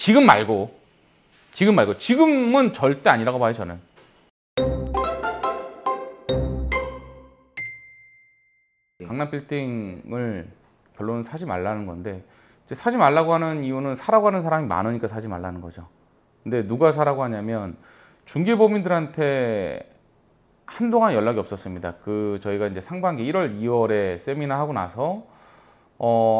지금 말고 지금은 절대 아니라고 봐요, 저는. 강남 빌딩을 결론은 사지 말라는 건데, 이제 사지 말라고 하는 이유는 사라고 하는 사람이 많으니까 사지 말라는 거죠. 근데 누가 사라고 하냐면 중개법인들한테 한동안 연락이 없었습니다. 저희가 이제 상반기 1월, 2월에 세미나 하고 나서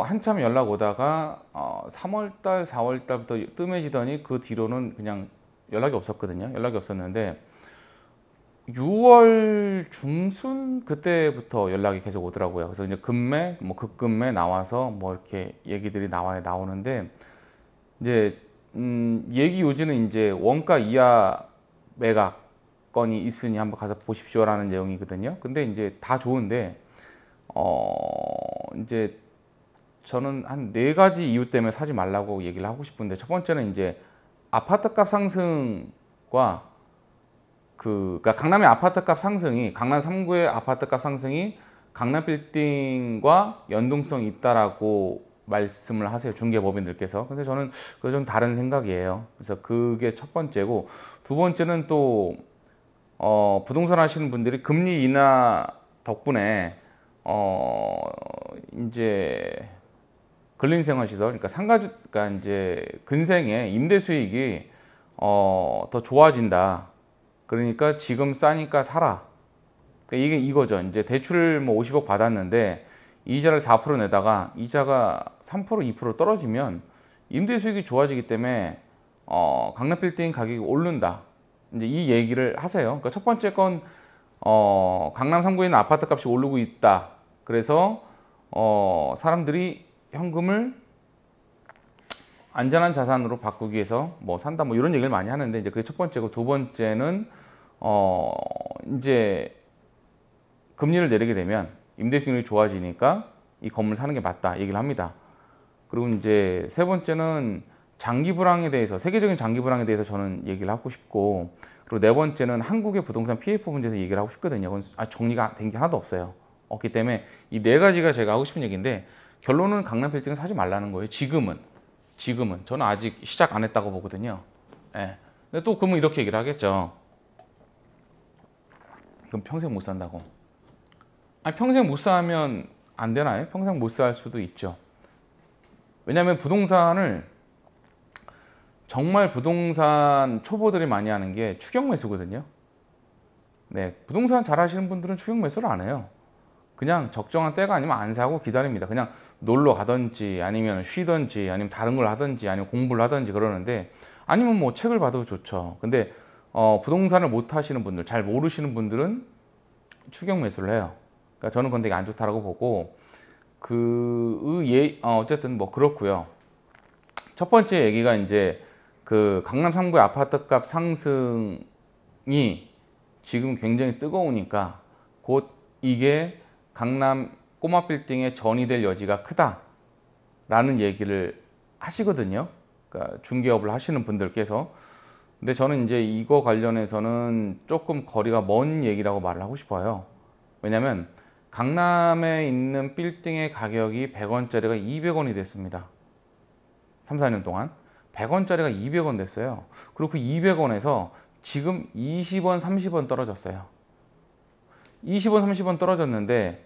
한참 연락 오다가 3월달, 4월달부터 뜸해지더니 그 뒤로는 그냥 연락이 없었거든요. 연락이 없었는데 6월 중순 그때부터 연락이 계속 오더라고요. 그래서 이제 급매, 뭐 급급매 나와서 뭐 이렇게 얘기들이 나오는데 이제 얘기 요지는 이제 원가 이하 매각 건이 있으니 한번 가서 보십시오라는 내용이거든요. 근데 이제 다 좋은데 이제 저는 한 4가지 이유 때문에 사지 말라고 얘기를 하고 싶은데, 첫 번째는 이제 아파트값 상승과 그러니까 강남의 아파트값 상승이, 강남 3구의 아파트값 상승이 강남 빌딩과 연동성이 있다라고 말씀을 하세요, 중개법인들께서. 근데 저는 그거 좀 다른 생각이에요. 그래서 그게 첫 번째고, 두 번째는 또 부동산 하시는 분들이 금리 인하 덕분에 이제 근린생활시설, 그러니까 그러니까 이제 근생의 임대 수익이 더 좋아진다. 그러니까 지금 싸니까 사라. 그러니까 이게 이거죠. 이제 대출을 뭐 50억 받았는데 이자를 4% 내다가 이자가 3%, 2% 떨어지면 임대 수익이 좋아지기 때문에 강남 빌딩 가격이 오른다. 이제 이 얘기를 하세요. 그러니까 첫 번째 건 강남 3구에 있는 아파트 값이 오르고 있다. 그래서 사람들이 현금을 안전한 자산으로 바꾸기 위해서 뭐 산다, 뭐 이런 얘기를 많이 하는데, 이제 그게 첫 번째고, 두 번째는 이제 금리를 내리게 되면 임대 수익률이 좋아지니까 이 건물 사는 게 맞다 얘기를 합니다. 그리고 이제 세 번째는 장기 불황에 대해서, 세계적인 장기 불황에 대해서 저는 얘기를 하고 싶고, 그리고 네 번째는 한국의 부동산 PF 문제에서 얘기를 하고 싶거든요. 그건 정리가 된 게 하나도 없기 때문에 이 4가지가 제가 하고 싶은 얘기인데, 결론은 강남 빌딩은 사지 말라는 거예요. 지금은 저는 아직 시작 안 했다고 보거든요. 예. 근데 또 그러면 이렇게 얘기를 하겠죠. 그럼 평생 못 산다고. 평생 못 사면 안 되나요? 평생 못 살 수도 있죠. 왜냐하면 부동산을, 정말 부동산 초보들이 많이 하는 게 추격 매수거든요. 네, 부동산 잘 하시는 분들은 추격 매수를 안 해요. 그냥 적정한 때가 아니면 안 사고 기다립니다. 그냥 놀러 가든지 아니면 쉬든지 아니면 다른 걸 하든지 아니면 공부를 하든지 그러는데, 아니면 뭐 책을 봐도 좋죠. 근데 부동산을 못 하시는 분들, 잘 모르시는 분들은 추격 매수를 해요. 그러니까 저는 그건 되게 안 좋다라고 보고, 어쨌든 뭐 그렇고요. 첫 번째 얘기가 이제 그 강남 3구의 아파트값 상승이 지금 굉장히 뜨거우니까 곧 이게 강남 꼬마 빌딩의 전이 될 여지가 크다라는 얘기를 하시거든요. 그러니까 중개업을 하시는 분들께서. 근데 저는 이제 이거 관련해서는 조금 거리가 먼 얘기라고 말을 하고 싶어요. 왜냐면 강남에 있는 빌딩의 가격이 100원짜리가 200원이 됐습니다. 3, 4년 동안 100원짜리가 200원 됐어요. 그리고 그 200원에서 지금 20원, 30원 떨어졌어요. 20원, 30원 떨어졌는데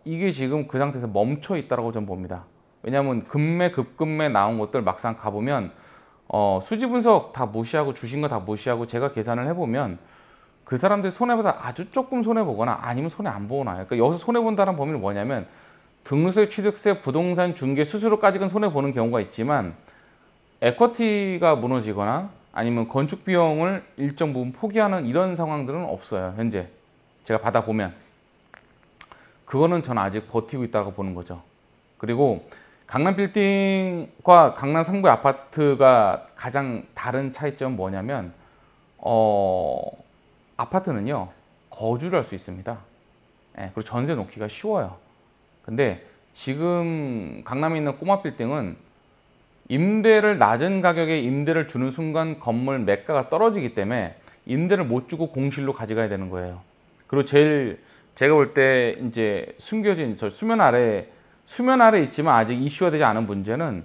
이게 지금 그 상태에서 멈춰 있다고 저는 봅니다. 왜냐하면 급급매 나온 것들 막상 가보면 수지 분석 다 무시하고 주신 거 다 무시하고 제가 계산을 해보면 그 사람들이 손해보다 아주 조금 손해보거나 아니면 손해 안 보거나. 그러니까 여기서 손해본다는 범위는 뭐냐면 등록세, 취득세, 부동산 중개 수수료까지는 손해보는 경우가 있지만 에쿼티가 무너지거나 아니면 건축 비용을 일정 부분 포기하는 이런 상황들은 없어요. 현재 제가 받아보면 그거는 저는 아직 버티고 있다고 보는 거죠. 그리고 강남 빌딩과 강남 3구의 아파트가 가장 다른 차이점은 뭐냐면 아파트는요 거주를 할 수 있습니다. 예, 그리고 전세 놓기가 쉬워요. 근데 지금 강남에 있는 꼬마 빌딩은 임대를 낮은 가격에 임대를 주는 순간 건물 매가가 떨어지기 때문에 임대를 못 주고 공실로 가져가야 되는 거예요. 그리고 제가 볼 때 이제 숨겨진 수면 아래 있지만 아직 이슈화 되지 않은 문제는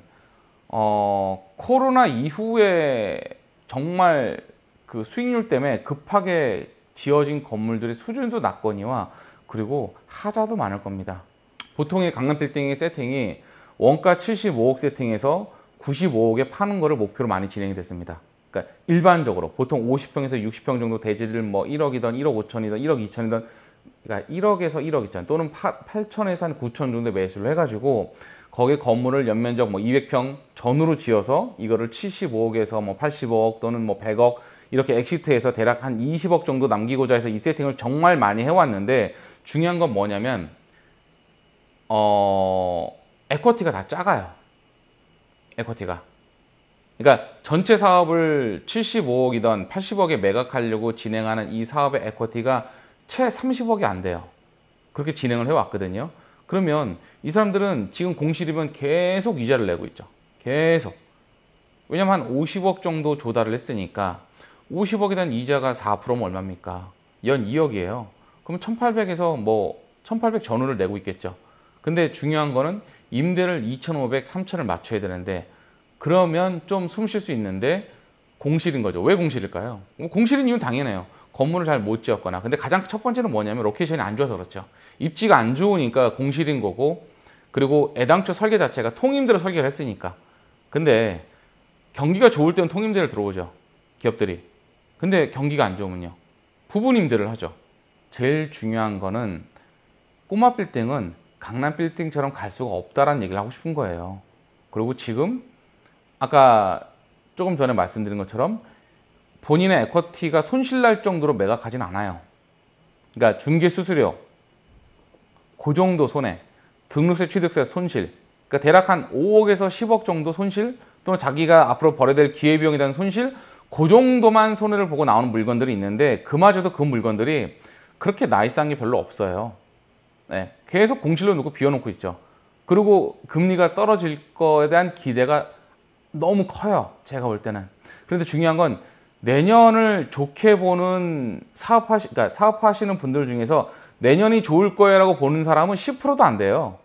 코로나 이후에 정말 그 수익률 때문에 급하게 지어진 건물들의 수준도 낮거니와 그리고 하자도 많을 겁니다. 보통의 강남 빌딩의 세팅이 원가 75억 세팅에서 95억에 파는 거를 목표로 많이 진행이 됐습니다. 그러니까 일반적으로 보통 50평에서 60평 정도 대지를 뭐 1억이든 1억 5천이든 1억 2천이든 그러니까 1억에서 1억 2천 또는 8천에서 한 9천 정도 매수를 해가지고 거기에 건물을 연면적 뭐 200평 전후로 지어서 이거를 75억에서 뭐 85억 또는 뭐 100억 이렇게 엑시트해서 대략 한 20억 정도 남기고자 해서 이 세팅을 정말 많이 해왔는데 중요한 건 뭐냐면 에쿼티가 다 작아요. 에쿼티가. 그러니까 전체 사업을 75억이던 80억에 매각하려고 진행하는 이 사업의 에쿼티가 채 30억이 안 돼요. 그렇게 진행을 해왔거든요. 그러면 이 사람들은 지금 공실이면 계속 이자를 내고 있죠. 계속. 왜냐면 한 50억 정도 조달을 했으니까 50억에 대한 이자가 4%면 얼마입니까? 연 2억이에요. 그럼 1800에서 뭐 1800 전후를 내고 있겠죠. 근데 중요한 거는 임대를 2500, 3000을 맞춰야 되는데 그러면 좀 숨 쉴 수 있는데 공실인 거죠. 왜 공실일까요? 공실인 이유는 당연해요. 건물을 잘 못 지었거나. 근데 가장 첫 번째는 뭐냐면 로케이션이 안 좋아서 그렇죠. 입지가 안 좋으니까 공실인 거고 그리고 애당초 설계 자체가 통임대로 설계를 했으니까. 근데 경기가 좋을 때는 통임대를 들어오죠. 기업들이. 근데 경기가 안 좋으면요. 부분 임대를 하죠. 제일 중요한 거는 꼬마 빌딩은 강남 빌딩처럼 갈 수가 없다라는 얘기를 하고 싶은 거예요. 그리고 지금 아까 조금 전에 말씀드린 것처럼 본인의 에쿼티가 손실날 정도로 매각하진 않아요. 그러니까 중개 수수료, 그 정도 손해, 등록세, 취득세 손실. 그러니까 대략 한 5억에서 10억 정도 손실 또는 자기가 앞으로 벌어야 될 기회비용에 대한 손실 그 정도만 손해를 보고 나오는 물건들이 있는데 그마저도 그 물건들이 그렇게 나이스한 게 별로 없어요. 네, 계속 공실로 놓고 비워놓고 있죠. 그리고 금리가 떨어질 거에 대한 기대가 너무 커요. 제가 볼 때는. 그런데 중요한 건 내년을 좋게 보는 그러니까 사업하시는 분들 중에서 내년이 좋을 거라고 보는 사람은 10%도 안 돼요.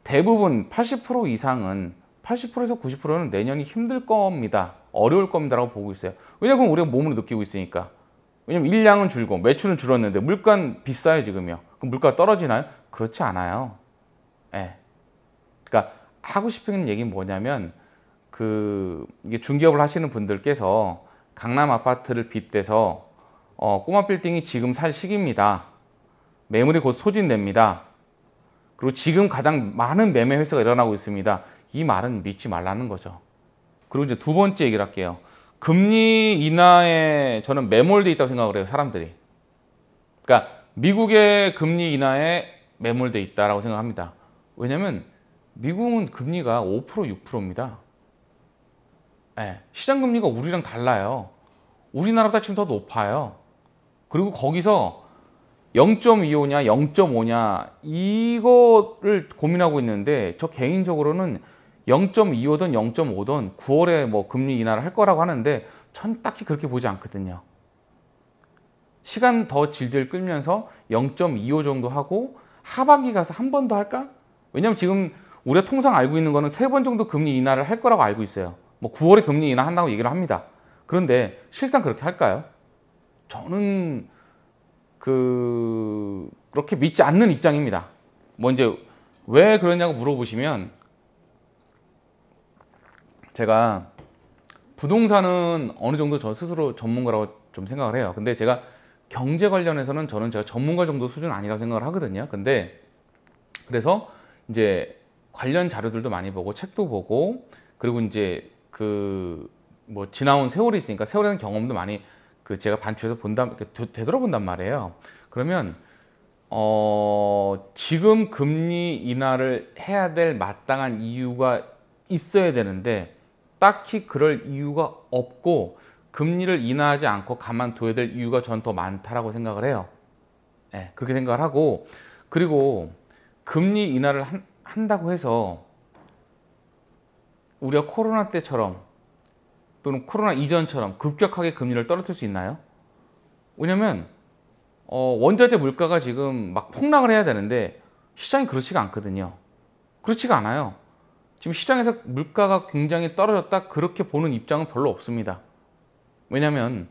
대부분 80% 이상은 80%에서 90%는 내년이 힘들 겁니다. 어려울 겁니다라고 보고 있어요. 왜냐하면 우리가 몸으로 느끼고 있으니까. 왜냐면 일량은 줄고 매출은 줄었는데 물가는 비싸요 지금요. 그럼 물가가 떨어지나요? 그렇지 않아요. 네. 그러니까 하고 싶은 얘기는 뭐냐면 이게 중개업을 하시는 분들께서 강남 아파트를 빗대서 꼬마 빌딩이 지금 살 시기입니다. 매물이 곧 소진됩니다. 그리고 지금 가장 많은 매매 회수가 일어나고 있습니다. 이 말은 믿지 말라는 거죠. 그리고 이제 두 번째 얘기를 할게요. 금리 인하에 저는 매몰돼 있다고 생각을 해요. 사람들이. 그러니까 미국의 금리 인하에 매몰돼 있다고 생각합니다. 왜냐하면 미국은 금리가 5%, 6%입니다. 네, 시장 금리가 우리랑 달라요. 우리나라보다 지금 더 높아요. 그리고 거기서 0.25냐 0.5냐 이거를 고민하고 있는데 저 개인적으로는 0.25든 0.5든 9월에 뭐 금리 인하를 할 거라고 하는데 전 딱히 그렇게 보지 않거든요. 시간 더 질질 끌면서 0.25 정도 하고 하반기 가서 한 번 더 할까? 왜냐면 지금 우리가 통상 알고 있는 거는 3번 정도 금리 인하를 할 거라고 알고 있어요. 뭐 9월에 금리 인하 한다고 얘기를 합니다. 그런데 실상 그렇게 할까요? 저는 그렇게 믿지 않는 입장입니다. 뭐 이제 왜 그러냐고 물어보시면 제가 부동산은 어느 정도 저 스스로 전문가라고 좀 생각을 해요. 근데 제가 경제 관련해서는 제가 전문가 정도 수준 아니라고 생각을 하거든요. 근데 그래서 이제 관련 자료들도 많이 보고 책도 보고 그리고 이제 뭐 지나온 세월이 있으니까 세월에 대한 경험도 많이 제가 반추해서 되돌아본단 말이에요. 그러면 지금 금리 인하를 해야 될 마땅한 이유가 있어야 되는데 딱히 그럴 이유가 없고 금리를 인하하지 않고 가만둬야 될 이유가 전 더 많다라고 생각을 해요. 네, 그렇게 생각을 하고 그리고 금리 인하를 한다고 해서 우리가 코로나 때처럼 또는 코로나 이전처럼 급격하게 금리를 떨어뜨릴 수 있나요? 왜냐면 원자재 물가가 지금 막 폭락을 해야 되는데 시장이 그렇지가 않거든요. 그렇지가 않아요. 지금 시장에서 물가가 굉장히 떨어졌다 그렇게 보는 입장은 별로 없습니다. 왜냐하면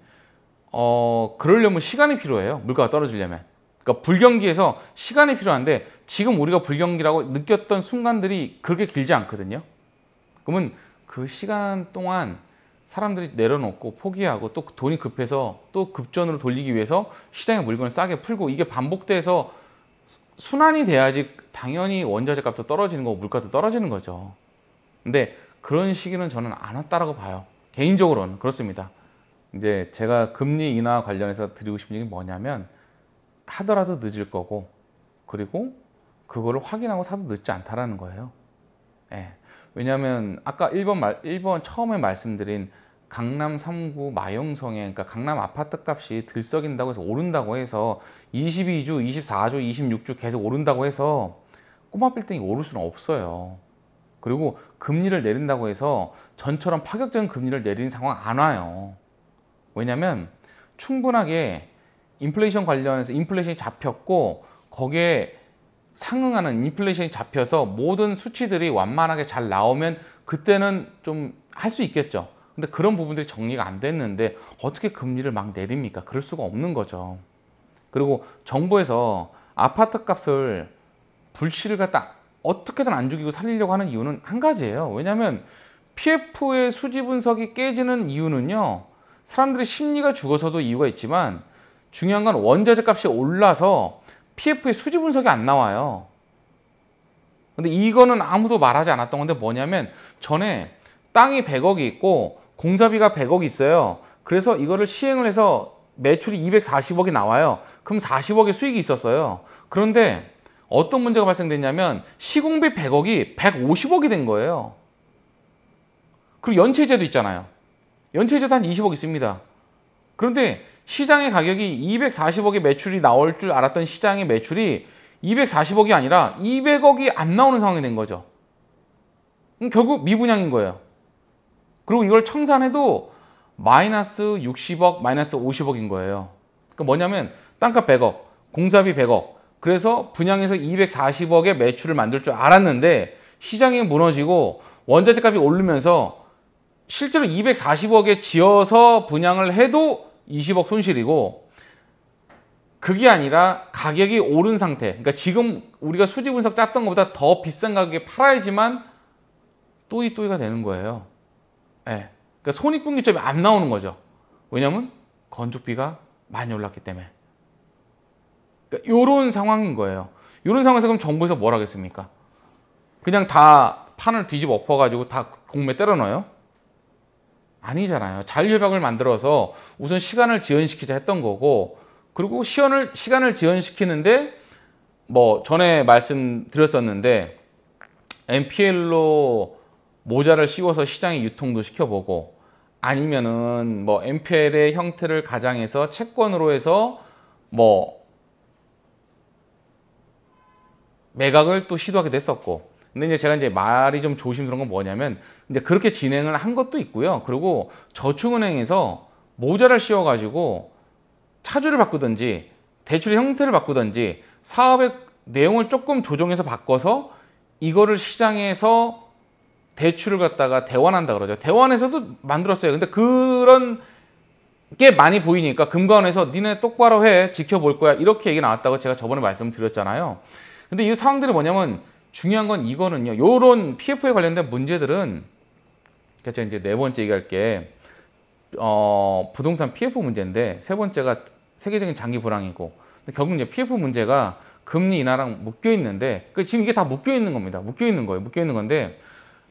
그러려면 시간이 필요해요. 물가가 떨어지려면. 그러니까 불경기에서 시간이 필요한데 지금 우리가 불경기라고 느꼈던 순간들이 그렇게 길지 않거든요. 그러면 그 시간 동안 사람들이 내려놓고 포기하고 또 돈이 급해서 또 급전으로 돌리기 위해서 시장에 물건을 싸게 풀고 이게 반복돼서 순환이 돼야지 당연히 원자재 값도 떨어지는 거고 물가도 떨어지는 거죠. 근데 그런 시기는 저는 안 왔다라고 봐요. 개인적으로는 그렇습니다. 이제 제가 금리 인하 관련해서 드리고 싶은 얘기 뭐냐면 하더라도 늦을 거고 그리고 그거를 확인하고 사도 늦지 않다라는 거예요. 예. 왜냐하면 아까 1번 처음에 말씀드린 강남 3구 마용성에 그러니까 강남 아파트 값이 들썩인다고 해서 오른다고 해서 22주, 24주, 26주 계속 오른다고 해서 꼬마 빌딩이 오를 수는 없어요. 그리고 금리를 내린다고 해서 전처럼 파격적인 금리를 내리는 상황 안 와요. 왜냐하면 충분하게 인플레이션 관련해서 인플레이션이 잡혔고 거기에 상응하는 인플레이션이 잡혀서 모든 수치들이 완만하게 잘 나오면 그때는 좀 할 수 있겠죠. 근데 그런 부분들이 정리가 안 됐는데 어떻게 금리를 막 내립니까? 그럴 수가 없는 거죠. 그리고 정부에서 아파트 값을 불씨를 갖다 어떻게든 안 죽이고 살리려고 하는 이유는 한 가지예요. 왜냐하면 PF의 수지 분석이 깨지는 이유는요. 사람들의 심리가 죽어서도 이유가 있지만 중요한 건 원자재 값이 올라서 PF의 수지 분석이 안 나와요. 근데 이거는 아무도 말하지 않았던 건데 뭐냐면 전에 땅이 100억이 있고 공사비가 100억이 있어요. 그래서 이거를 시행을 해서 매출이 240억이 나와요. 그럼 40억의 수익이 있었어요. 그런데 어떤 문제가 발생됐냐면 시공비 100억이 150억이 된 거예요. 그리고 연체제도 있잖아요. 연체제도 한 20억 있습니다. 그런데 시장의 가격이 240억의 매출이 나올 줄 알았던 시장의 매출이 240억이 아니라 200억이 안 나오는 상황이 된 거죠. 결국 미분양인 거예요. 그리고 이걸 청산해도 마이너스 60억, 마이너스 50억인 거예요. 그러니까 뭐냐면 땅값 100억, 공사비 100억, 그래서 분양해서 240억의 매출을 만들 줄 알았는데 시장이 무너지고 원자재 값이 오르면서 실제로 240억에 지어서 분양을 해도 20억 손실이고 그게 아니라 가격이 오른 상태, 그러니까 지금 우리가 수지 분석 짰던 것보다 더 비싼 가격에 팔아야지만 또이또이가 되는 거예요. 네. 그러니까 손익분기점이 안 나오는 거죠. 왜냐하면 건축비가 많이 올랐기 때문에. 그러니까 이런 상황인 거예요. 이런 상황에서 그럼 정부에서 뭘 하겠습니까? 그냥 다 판을 뒤집어 엎어가지고 다 공매 때려 넣어요? 아니잖아요. 자유협약을 만들어서 우선 시간을 지연시키자 했던 거고 그리고 시간을 지연시키는데 뭐 전에 말씀드렸었는데 NPL로 모자를 씌워서 시장에 유통도 시켜보고 아니면은 뭐 NPL의 형태를 가장해서 채권으로 해서 뭐 매각을 또 시도하게 됐었고 근데 이제 제가 이제 말이 좀 조심스러운 건 뭐냐면 이제 그렇게 진행을 한 것도 있고요. 그리고 저축은행에서 모자를 씌워가지고 차주를 바꾸든지 대출의 형태를 바꾸든지 사업의 내용을 조금 조정해서 바꿔서 이거를 시장에서 대출을 갖다가 대환한다 그러죠. 대환에서도 만들었어요. 근데 그런 게 많이 보이니까 금감원에서 니네 똑바로 해 지켜볼 거야 이렇게 얘기 나왔다고 제가 저번에 말씀드렸잖아요. 근데 이 상황들이 뭐냐면 중요한 건 이거는요. 요런 PF에 관련된 문제들은 제가 이제 네 번째 얘기할 게 부동산 PF 문제인데 세 번째가 세계적인 장기 불황이고 근데 결국 이제 PF 문제가 금리 인하랑 묶여 있는데 지금 이게 다 묶여 있는 겁니다. 묶여 있는 거예요. 묶여 있는 건데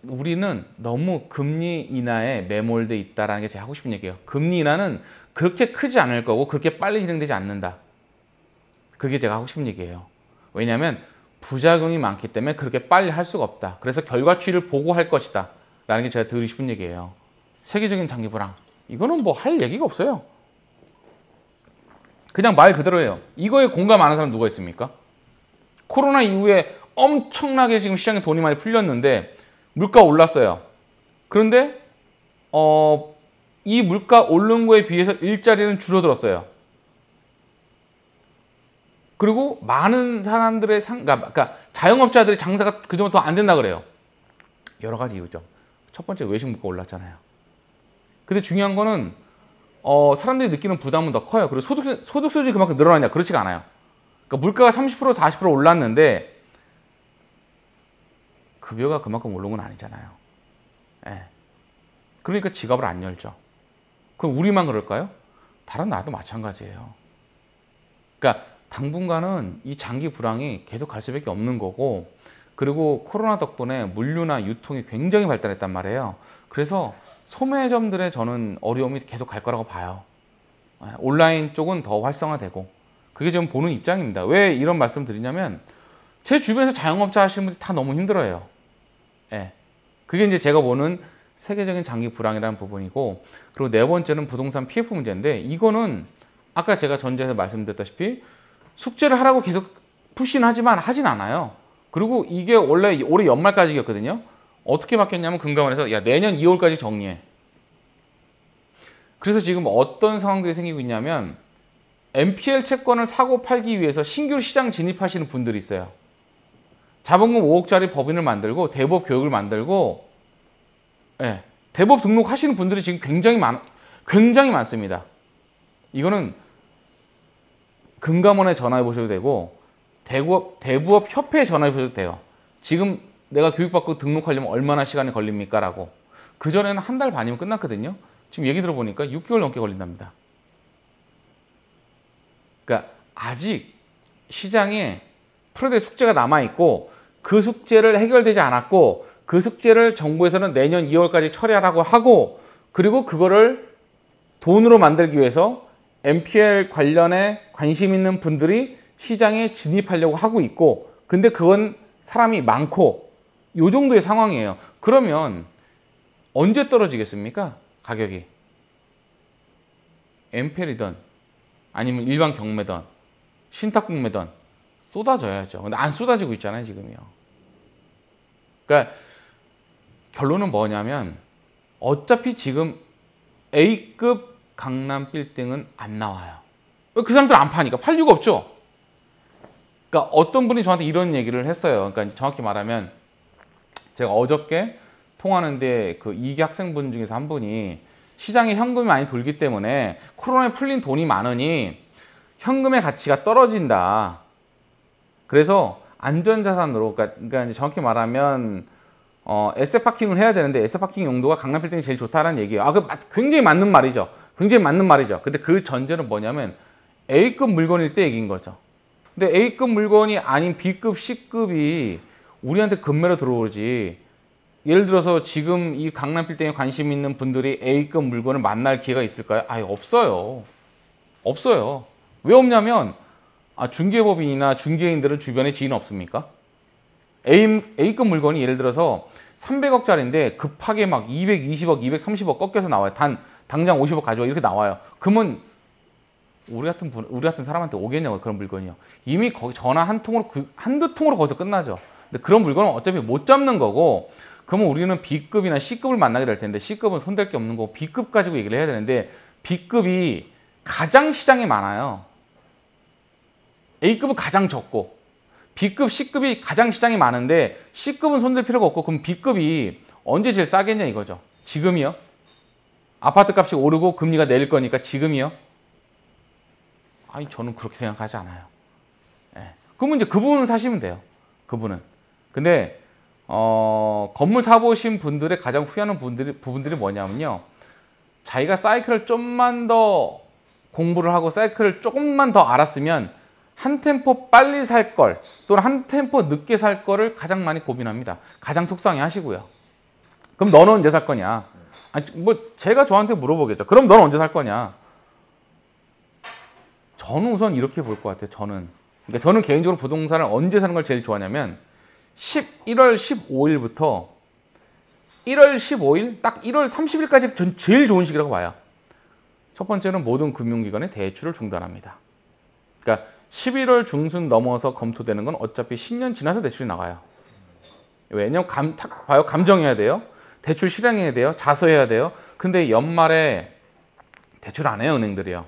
우리는 너무 금리 인하에 매몰돼 있다라는 게 제가 하고 싶은 얘기예요. 금리 인하는 그렇게 크지 않을 거고 그렇게 빨리 진행되지 않는다. 그게 제가 하고 싶은 얘기예요. 왜냐하면 부작용이 많기 때문에 그렇게 빨리 할 수가 없다. 그래서 결과치를 보고 할 것이다. 라는 게 제가 드리고 싶은 얘기예요. 세계적인 장기 불황. 이거는 뭐 할 얘기가 없어요. 그냥 말 그대로예요. 이거에 공감하는 사람 누가 있습니까? 코로나 이후에 엄청나게 지금 시장에 돈이 많이 풀렸는데 물가 올랐어요. 그런데 이 물가 오른 거에 비해서 일자리는 줄어들었어요. 그리고 많은 사람들의 그러니까 자영업자들의 장사가 그전보다 더 안 된다 그래요. 여러 가지 이유죠. 첫 번째 외식 물가 올랐잖아요. 근데 중요한 거는 사람들이 느끼는 부담은 더 커요. 그리고 소득 수준이 그만큼 늘어나냐? 그렇지가 않아요. 그러니까 물가가 30% 40% 올랐는데 급여가 그만큼 오른 건 아니잖아요. 예. 그러니까 지갑을 안 열죠. 그럼 우리만 그럴까요? 다른 나라도 마찬가지예요. 그러니까 당분간은 이 장기 불황이 계속 갈 수밖에 없는 거고, 그리고 코로나 덕분에 물류나 유통이 굉장히 발달했단 말이에요. 그래서 소매점들의 저는 어려움이 계속 갈 거라고 봐요. 온라인 쪽은 더 활성화되고, 그게 좀 보는 입장입니다. 왜 이런 말씀 드리냐면 제 주변에서 자영업자 하시는 분들이 다 너무 힘들어요. 예. 그게 이제 제가 보는 세계적인 장기 불황이라는 부분이고, 그리고 네 번째는 부동산 PF 문제인데, 이거는 아까 제가 전제에서 말씀드렸다시피 숙제를 하라고 계속 푸시는 하지만 하진 않아요. 그리고 이게 원래 올해 연말까지였거든요. 어떻게 바뀌었냐면 금감원에서 야, 내년 2월까지 정리해. 그래서 지금 어떤 상황들이 생기고 있냐면 NPL 채권을 사고 팔기 위해서 신규 시장 진입하시는 분들이 있어요. 자본금 5억짜리 법인을 만들고 대법 교육을 만들고, 예, 대법 등록하시는 분들이 지금 굉장히 많습니다. 이거는 금감원에 전화해 보셔도 되고 대부업 협회에 전화해 보셔도 돼요. 지금 내가 교육받고 등록하려면 얼마나 시간이 걸립니까? 라고. 그전에는 한 달 반이면 끝났거든요. 지금 얘기 들어보니까 6개월 넘게 걸린답니다. 그러니까 아직 시장에 풀어야 숙제가 남아있고, 그 숙제를 해결되지 않았고, 그 숙제를 정부에서는 내년 2월까지 처리하라고 하고, 그리고 그거를 돈으로 만들기 위해서 NPL 관련에 관심 있는 분들이 시장에 진입하려고 하고 있고, 근데 그건 사람이 많고 요 정도의 상황이에요. 그러면 언제 떨어지겠습니까? 가격이. NPL이든 아니면 일반 경매든 신탁 경매든 쏟아져야죠. 근데 안 쏟아지고 있잖아요, 지금이요. 그러니까 결론은 뭐냐면 어차피 지금 A급 강남 빌딩은 안 나와요. 그 사람들 안 파니까. 팔 이유가 없죠. 그러니까 어떤 분이 저한테 이런 얘기를 했어요. 그러니까 정확히 말하면 제가 어저께 통화하는데 그 2기 학생분 중에서 한 분이 시장에 현금이 많이 돌기 때문에 코로나에 풀린 돈이 많으니 현금의 가치가 떨어진다. 그래서 안전자산으로, 그러니까 이제 정확히 말하면 에세파킹을 해야 되는데 에세파킹 용도가 강남 빌딩이 제일 좋다는 얘기예요. 그 굉장히 맞는 말이죠. 굉장히 맞는 말이죠. 근데 그 전제는 뭐냐면 A급 물건일 때 얘기인 거죠. 근데 A급 물건이 아닌 B급, C급이 우리한테 급매로 들어오지. 예를 들어서 지금 이 강남 빌딩에 관심 있는 분들이 A급 물건을 만날 기회가 있을까요? 아예 없어요. 없어요. 왜 없냐면 중개법인이나 중개인들은 주변에 지인 없습니까? A급 물건이 예를 들어서 300억짜리인데 급하게 막 220억, 230억 꺾여서 나와요. 당장 50억 가져와 이렇게 나와요. 그러면 우리 같은 사람한테 오겠냐고. 그런 물건이요. 이미 거기 전화 한두 통으로 거기서 끝나죠. 근데 그런 물건은 어차피 못 잡는 거고, 그러면 우리는 B급이나 C급을 만나게 될 텐데, C급은 손댈 게 없는 거고 B급 가지고 얘기를 해야 되는데, B급이 가장 시장에 많아요. A급은 가장 적고 B급, C급이 가장 시장이 많은데 C급은 손댈 필요가 없고, 그럼 B급이 언제 제일 싸겠냐 이거죠. 지금이요? 아파트 값이 오르고 금리가 내릴 거니까 지금이요? 아니, 저는 그렇게 생각하지 않아요. 예. 그러면 이제 그 부분은 사시면 돼요. 그분은. 근데 건물 사보신 분들의 가장 후회하는 부분들이 뭐냐면요, 자기가 사이클을 좀만 더 공부를 하고 사이클을 조금만 더 알았으면 한 템포 빨리 살 걸, 또는 한 템포 늦게 살 거를 가장 많이 고민합니다. 가장 속상해 하시고요. 그럼 너는 언제 살 거냐? 제가 저한테 물어보겠죠. 그럼 너는 언제 살 거냐? 저는 우선 이렇게 볼 것 같아요. 그러니까 저는 개인적으로 부동산을 언제 사는 걸 제일 좋아하냐면 1월 15일부터 1월 15일, 딱 1월 30일까지 전 제일 좋은 시기라고 봐요. 첫 번째는 모든 금융기관의 대출을 중단합니다. 그러니까 11월 중순 넘어서 검토되는 건 어차피 신년 지나서 대출이 나가요. 왜냐면 봐요. 감정해야 돼요. 대출 실행해야 돼요. 자서해야 돼요. 근데 연말에 대출 안 해요, 은행들이요.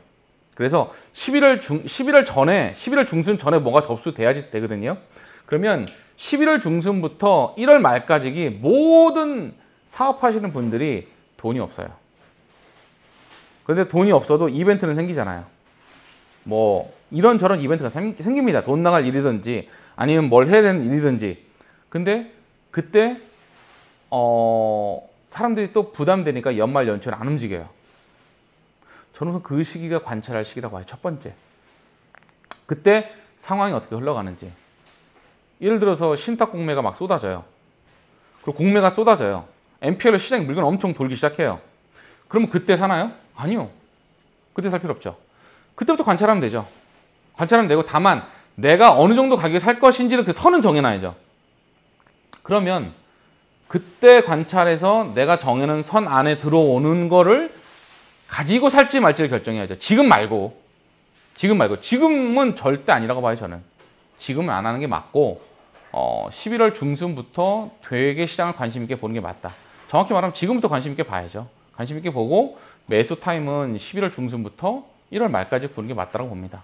그래서 11월 중순 전에 뭔가 접수돼야지 되거든요. 그러면 11월 중순부터 1월 말까지 모든 사업하시는 분들이 돈이 없어요. 그런데 돈이 없어도 이벤트는 생기잖아요. 뭐 이런저런 이벤트가 생깁니다. 돈 나갈 일이든지 아니면 뭘 해야 되는 일이든지. 근데 그때 사람들이 또 부담되니까 연말 연초는 안 움직여요. 저는 그 시기가 관찰할 시기라고 봐요. 첫 번째. 그때 상황이 어떻게 흘러가는지. 예를 들어서 신탁 공매가 막 쏟아져요. 그리고 공매가 쏟아져요. NPL로 시장이 물건 엄청 돌기 시작해요. 그러면 그때 사나요? 아니요. 그때 살 필요 없죠. 그때부터 관찰하면 되죠. 관찰하면 되고, 다만 내가 어느 정도 가격에 살 것인지를 그 선은 정해놔야죠. 그러면 그때 관찰해서 내가 정해놓은 선 안에 들어오는 거를 가지고 살지 말지를 결정해야죠. 지금 말고. 지금은 절대 아니라고 봐요, 저는. 지금은 안 하는 게 맞고, 11월 중순부터 되게 시장을 관심 있게 보는 게 맞다. 정확히 말하면 지금부터 관심 있게 봐야죠. 관심 있게 보고 매수 타임은 11월 중순부터 1월 말까지 보는 게 맞다고 봅니다.